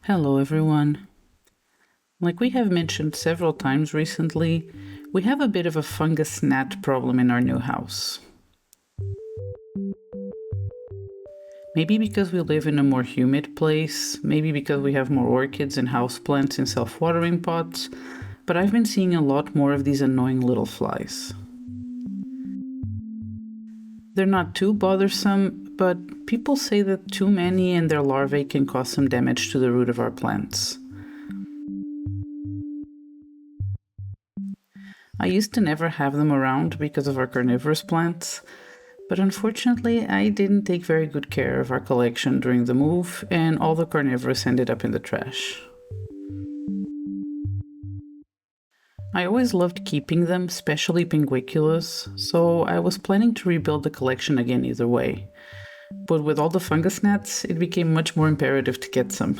Hello everyone. Like we have mentioned several times recently, we have a bit of a fungus gnat problem in our new house. Maybe because we live in a more humid place, maybe because we have more orchids and houseplants in self-watering pots, but I've been seeing a lot more of these annoying little flies. They're not too bothersome, but people say that too many and their larvae can cause some damage to the root of our plants. I used to never have them around because of our carnivorous plants, but unfortunately I didn't take very good care of our collection during the move, and all the carnivorous ended up in the trash. I always loved keeping them, especially Pinguiculas, so I was planning to rebuild the collection again either way. But with all the fungus gnats, it became much more imperative to get some.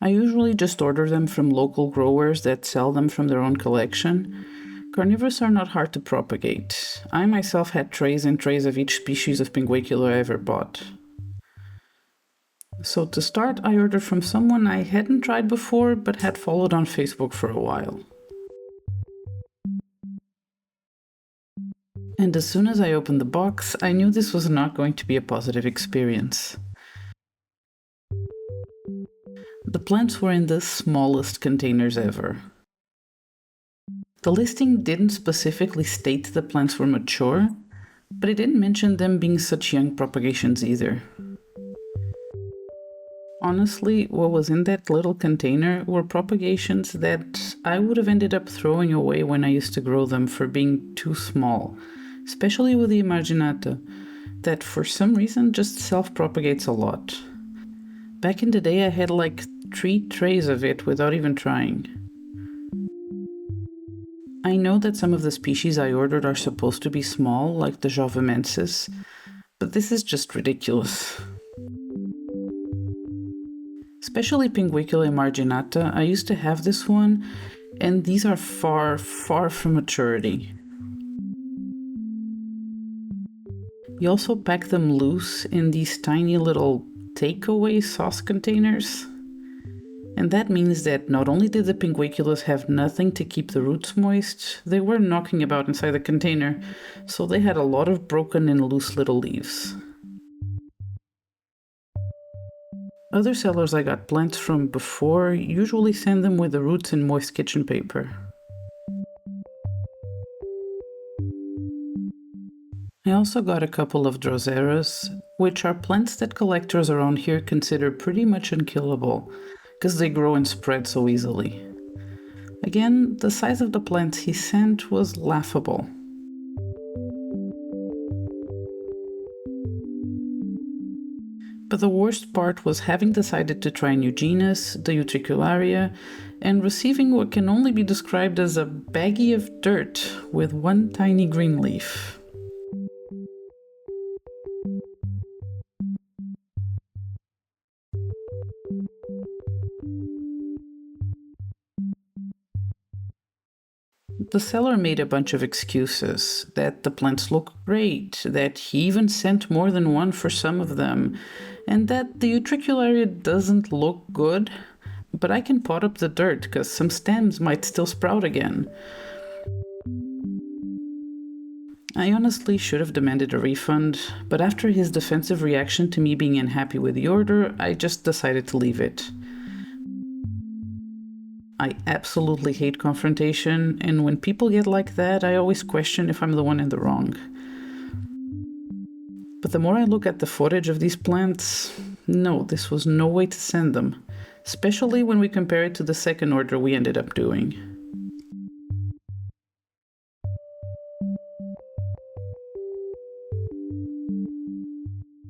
I usually just order them from local growers that sell them from their own collection. Carnivorous are not hard to propagate. I myself had trays and trays of each species of Pinguicula I ever bought. So to start, I ordered from someone I hadn't tried before but had followed on Facebook for a while. And as soon as I opened the box, I knew this was not going to be a positive experience. The plants were in the smallest containers ever. The listing didn't specifically state the plants were mature, but it didn't mention them being such young propagations either. Honestly, what was in that little container were propagations that I would have ended up throwing away when I used to grow them for being too small, especially with the Apasionada, that for some reason just self-propagates a lot. Back in the day I had like 3 trays of it without even trying. I know that some of the species I ordered are supposed to be small, like the Jovamensis, but this is just ridiculous. Especially Pinguicula Apasionada, I used to have this one, and these are far, far from maturity. You also pack them loose in these tiny little takeaway sauce containers. And that means that not only did the Pinguiculas have nothing to keep the roots moist, they were knocking about inside the container, so they had a lot of broken and loose little leaves. Other sellers I got plants from before usually send them with the roots in moist kitchen paper. I also got a couple of Droseras, which are plants that collectors around here consider pretty much unkillable, because they grow and spread so easily. Again, the size of the plants he sent was laughable. But the worst part was having decided to try a new genus, the Utricularia, and receiving what can only be described as a baggie of dirt with one tiny green leaf. The seller made a bunch of excuses, that the plants look great, that he even sent more than one for some of them, and that the Utricularia doesn't look good, but I can pot up the dirt because some stems might still sprout again. I honestly should have demanded a refund, but after his defensive reaction to me being unhappy with the order, I just decided to leave it. I absolutely hate confrontation, and when people get like that, I always question if I'm the one in the wrong. But the more I look at the footage of these plants, no, this was no way to send them, especially when we compare it to the second order we ended up doing.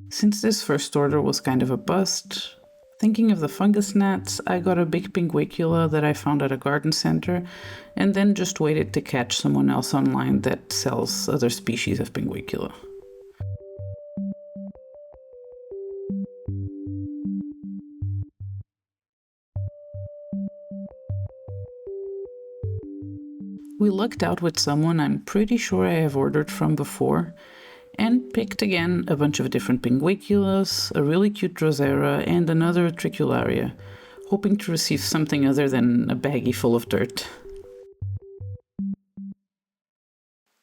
Since this first order was kind of a bust, thinking of the fungus gnats, I got a big Pinguicula that I found at a garden center, and then just waited to catch someone else online that sells other species of Pinguicula. We lucked out with someone I'm pretty sure I have ordered from before, and picked again a bunch of different Pinguiculas, a really cute Drosera, and another Utricularia, hoping to receive something other than a baggie full of dirt.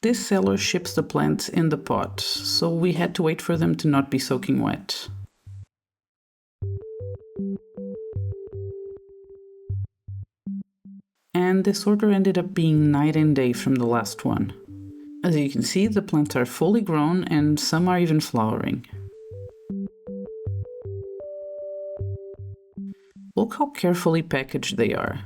This seller ships the plants in the pot, so we had to wait for them to not be soaking wet. And this order ended up being night and day from the last one. As you can see, the plants are fully grown and some are even flowering. Look how carefully packaged they are.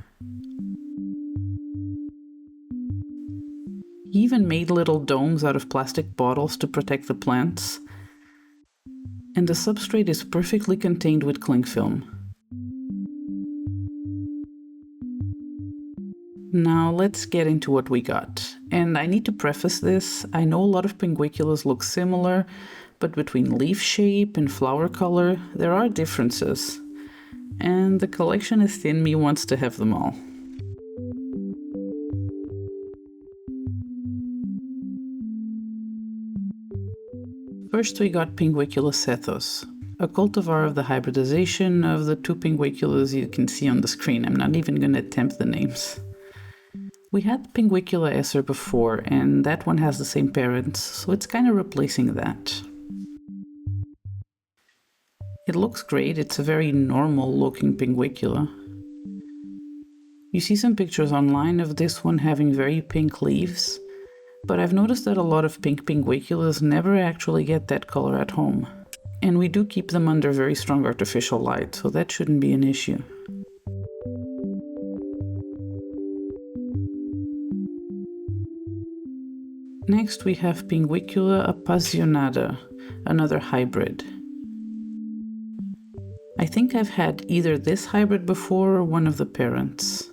He even made little domes out of plastic bottles to protect the plants. And the substrate is perfectly contained with cling film. Now let's get into what we got. And I need to preface this, I know a lot of Pinguiculas look similar, but between leaf shape and flower color, there are differences. And the collectionist in me wants to have them all. First we got Pinguicula Sethos, a cultivar of the hybridization of the two Pinguiculas you can see on the screen. I'm not even going to attempt the names. We had Pinguicula Esser before, and that one has the same parents, so it's kind of replacing that. It looks great, it's a very normal looking Pinguicula. You see some pictures online of this one having very pink leaves, but I've noticed that a lot of pink Pinguiculas never actually get that color at home. And we do keep them under very strong artificial light, so that shouldn't be an issue. Next we have Pinguicula Apasionada, another hybrid. I think I've had either this hybrid before or one of the parents.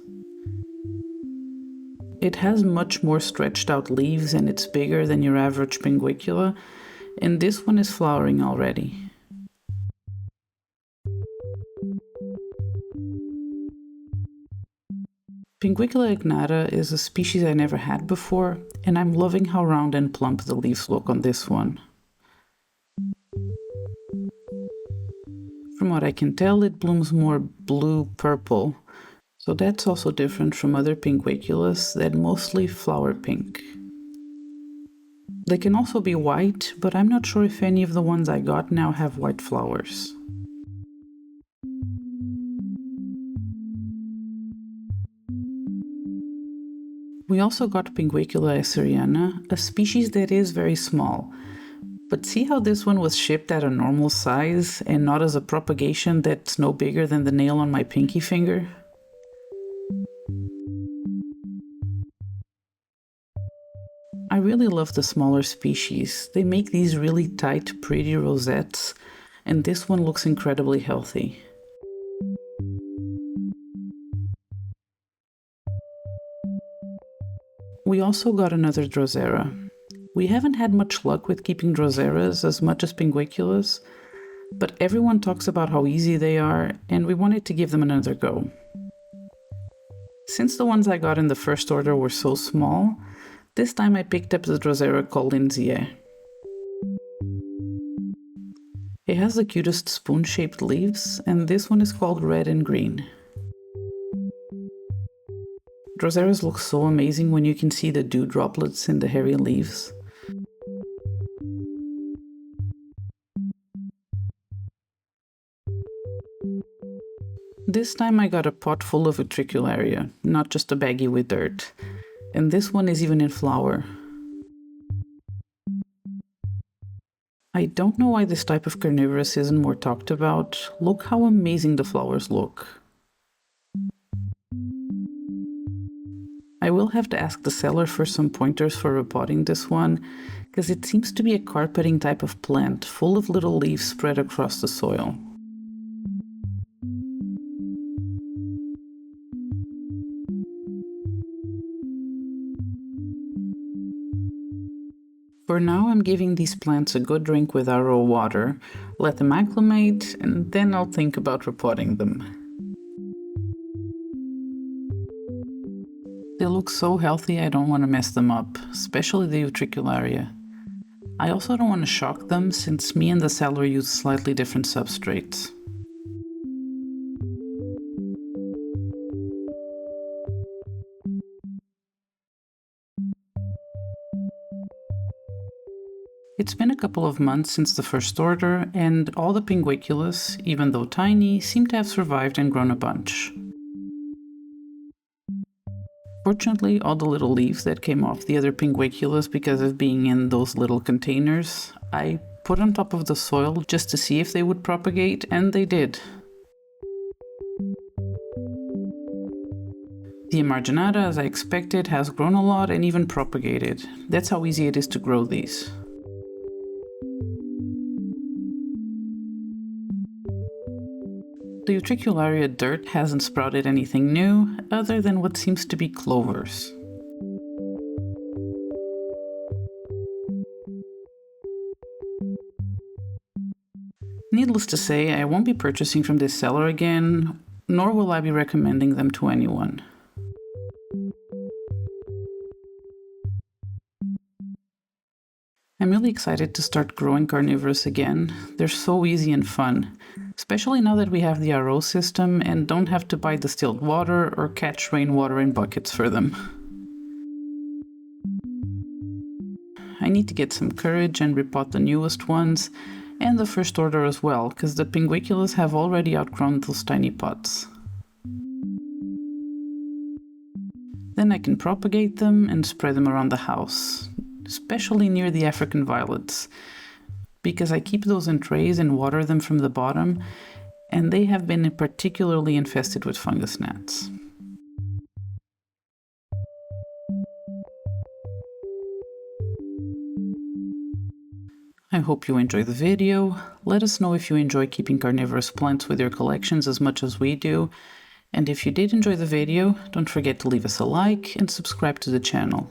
It has much more stretched out leaves and it's bigger than your average Pinguicula, and this one is flowering already. Pinguicula agnata is a species I never had before, and I'm loving how round and plump the leaves look on this one. From what I can tell, it blooms more blue-purple, so that's also different from other Pinguiculas that mostly flower pink. They can also be white, but I'm not sure if any of the ones I got now have white flowers. We also got Pinguicula esseriana, a species that is very small. But see how this one was shipped at a normal size and not as a propagation that's no bigger than the nail on my pinky finger? I really love the smaller species. They make these really tight, pretty rosettes, and this one looks incredibly healthy. We also got another Drosera. We haven't had much luck with keeping Droseras as much as Pinguiculas, but everyone talks about how easy they are, and we wanted to give them another go. Since the ones I got in the first order were so small, this time I picked up the Drosera collinsiae. It has the cutest spoon-shaped leaves, and this one is called red and green. Droseras look so amazing when you can see the dew droplets in the hairy leaves. This time I got a pot full of Utricularia, not just a baggie with dirt. And this one is even in flower. I don't know why this type of carnivorous isn't more talked about. Look how amazing the flowers look. I will have to ask the seller for some pointers for repotting this one, because it seems to be a carpeting type of plant, full of little leaves spread across the soil. For now, I'm giving these plants a good drink with RO water, let them acclimate, and then I'll think about repotting them. They look so healthy I don't want to mess them up, especially the Utricularia. I also don't want to shock them since me and the seller use slightly different substrates. It's been a couple of months since the first order, and all the Pinguiculas, even though tiny, seem to have survived and grown a bunch. Fortunately, all the little leaves that came off the other Pinguiculas because of being in those little containers, I put on top of the soil just to see if they would propagate, and they did. The Apasionada, as I expected, has grown a lot and even propagated. That's how easy it is to grow these. The Utricularia dirt hasn't sprouted anything new, other than what seems to be clovers. Needless to say, I won't be purchasing from this seller again, nor will I be recommending them to anyone. I'm really excited to start growing carnivorous again. They're so easy and fun, especially now that we have the RO system and don't have to buy distilled water or catch rainwater in buckets for them. I need to get some courage and repot the newest ones, and the first order as well, because the Pinguiculas have already outgrown those tiny pots. Then I can propagate them and spread them around the house, especially near the African violets, because I keep those in trays and water them from the bottom, and they have been particularly infested with fungus gnats. I hope you enjoy the video. Let us know if you enjoy keeping carnivorous plants with your collections as much as we do, and if you did enjoy the video, don't forget to leave us a like and subscribe to the channel.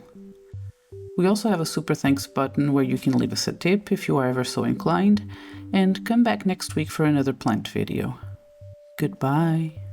We also have a SuperThanks button where you can leave us a tip if you are ever so inclined, and come back next week for another plant video. Goodbye.